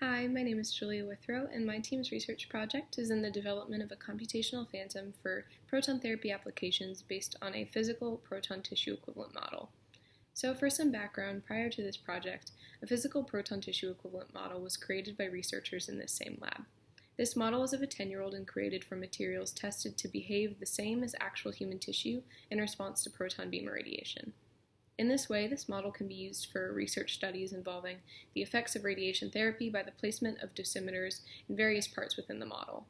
Hi, my name is Julia Withrow, and my team's research project is in the development of a computational phantom for proton therapy applications based on a physical proton tissue-equivalent model. So for some background, prior to this project, a physical proton tissue-equivalent model was created by researchers in this same lab. This model is of a 10-year-old and created from materials tested to behave the same as actual human tissue in response to proton beam irradiation. In this way, this model can be used for research studies involving the effects of radiation therapy by the placement of dosimeters in various parts within the model.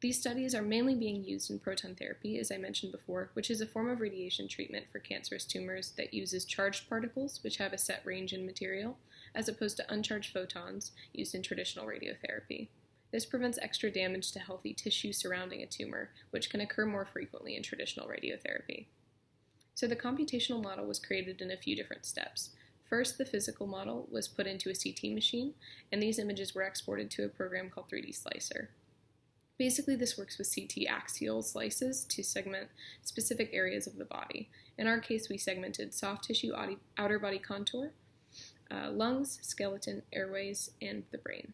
These studies are mainly being used in proton therapy, as I mentioned before, which is a form of radiation treatment for cancerous tumors that uses charged particles, which have a set range in material, as opposed to uncharged photons used in traditional radiotherapy. This prevents extra damage to healthy tissue surrounding a tumor, which can occur more frequently in traditional radiotherapy. So the computational model was created in a few different steps. First, the physical model was put into a CT machine, and these images were exported to a program called 3D Slicer. Basically, this works with CT axial slices to segment specific areas of the body. In our case, we segmented soft tissue outer body contour, lungs, skeleton, airways, and the brain.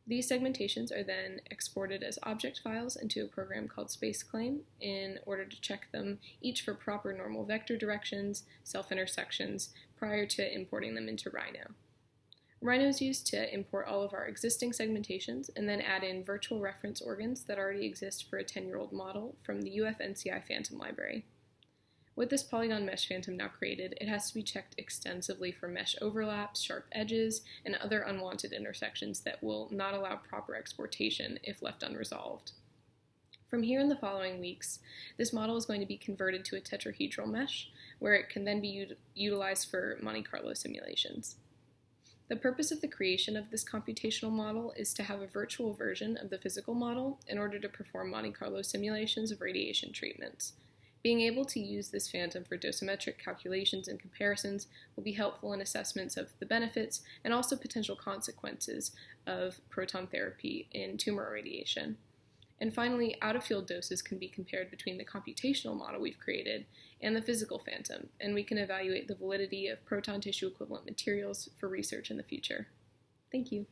These segmentations are then exported as object files into a program called SpaceClaim in order to check them each for proper normal vector directions, self-intersections, prior to importing them into Rhino. Rhino is used to import all of our existing segmentations and then add in virtual reference organs that already exist for a 10-year-old model from the UF-NCI Phantom library. With this polygon mesh phantom now created, it has to be checked extensively for mesh overlaps, sharp edges, and other unwanted intersections that will not allow proper exportation if left unresolved. From here in the following weeks, this model is going to be converted to a tetrahedral mesh, where it can then be utilized for Monte Carlo simulations. The purpose of the creation of this computational model is to have a virtual version of the physical model in order to perform Monte Carlo simulations of radiation treatments. Being able to use this phantom for dosimetric calculations and comparisons will be helpful in assessments of the benefits and also potential consequences of proton therapy in tumor irradiation. And finally, out-of-field doses can be compared between the computational model we've created and the physical phantom, and we can evaluate the validity of proton tissue equivalent materials for research in the future. Thank you.